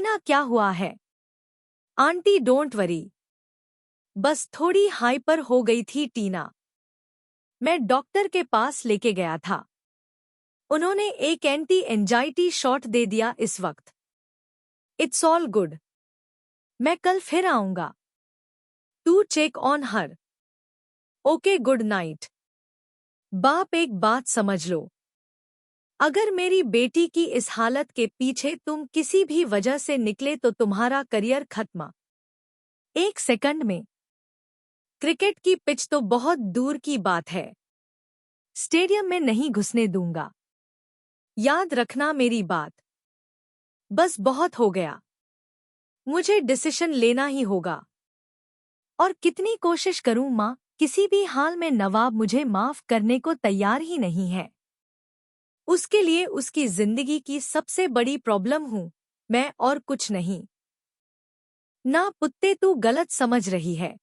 टीना क्या हुआ है? Aunty don't worry. बस थोड़ी हाइपर हो गई थी टीना। मैं डॉक्टर के पास लेके गया था। उन्होंने एक एंटी एंजाइटी शॉट दे दिया इस वक्त। It's all good. मैं कल फिर आऊंगा to check on her. Okay, good night. बाप, एक बात समझ लो, अगर मेरी बेटी की इस हालत के पीछे तुम किसी भी वजह से निकले तो तुम्हारा करियर खत्म। एक सेकंड में। क्रिकेट की पिच तो बहुत दूर की बात है, स्टेडियम में नहीं घुसने दूंगा। याद रखना मेरी बात। बस बहुत हो गया। मुझे डिसीजन लेना ही होगा। और कितनी कोशिश करूं मां, किसी भी हाल में नवाब मुझे माफ करने को तैयार ही नहीं है। उसके लिए उसकी जिंदगी की सबसे बड़ी प्रॉब्लम हूं मैं, और कुछ नहीं। ना पुत्ते, तू गलत समझ रही है।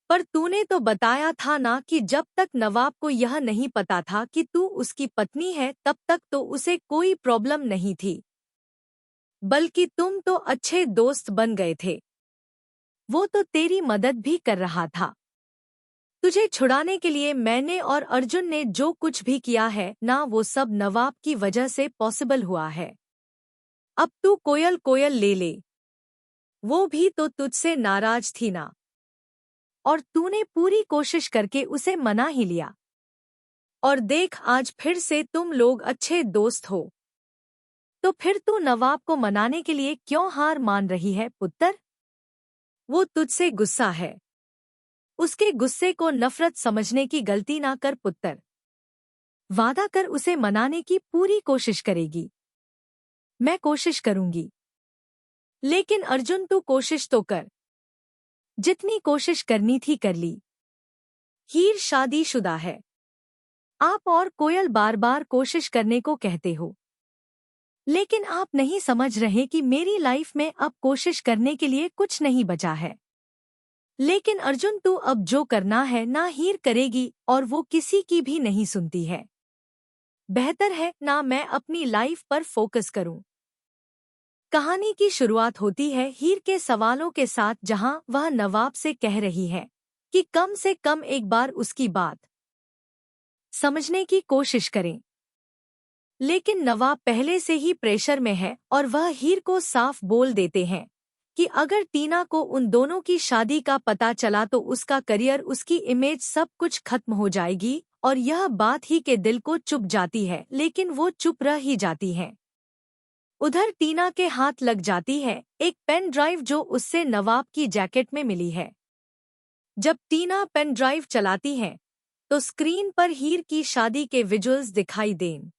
पर तूने तो बताया था ना कि जब तक नवाब को यह नहीं पता था कि तू उसकी पत्नी है तब तक तो उसे कोई प्रॉब्लम नहीं थी। बल्कि तुम तो अच्छे दोस्त बन गए थे। वो तो तेरी मदद भी कर रहा था। तुझे छुड़ाने के लिए मैंने और अर्जुन ने जो कुछ भी किया है ना, वो सब नवाब की वजह से पॉसिबल हुआ है। अब तू कोयल कोयल ले ले। वो भी तो तुझसे नाराज थी ना, और तूने पूरी कोशिश करके उसे मना ही लिया। और देख, आज फिर से तुम लोग अच्छे दोस्त हो। तो फिर तू नवाब को मनाने के लिए क्यों हार मान रही है पुत्र? वो तुझसे गुस्सा है। उसके गुस्से को नफरत समझने की गलती ना कर पुत्र। वादा कर उसे मनाने की पूरी कोशिश करेगी। मैं कोशिश करूंगी। लेकिन अर्जुन, तू कोशिश तो कर। जितनी कोशिश करनी थी कर ली। हीर शादीशुदा है। आप और कोयल बार बार कोशिश करने को कहते हो, लेकिन आप नहीं समझ रहे कि मेरी लाइफ में अब कोशिश करने के लिए कुछ नहीं बचा है। लेकिन अर्जुन, तू अब जो करना है ना हीर करेगी, और वो किसी की भी नहीं सुनती है। बेहतर है ना मैं अपनी लाइफ पर फोकस करूं। कहानी की शुरुआत होती है हीर के सवालों के साथ, जहां वह नवाब से कह रही है कि कम से कम एक बार उसकी बात समझने की कोशिश करें। लेकिन नवाब पहले से ही प्रेशर में है और वह हीर को साफ बोल देते हैं कि अगर टीना को उन दोनों की शादी का पता चला तो उसका करियर, उसकी इमेज, सब कुछ खत्म हो जाएगी। और यह बात ही के दिल को चुभ जाती है, लेकिन वो चुप रह ही जाती हैं। उधर टीना के हाथ लग जाती है एक पेन ड्राइव जो उससे नवाब की जैकेट में मिली है। जब टीना पेन ड्राइव चलाती है तो स्क्रीन पर हीर की शादी के विजुअल्स दिखाई दें।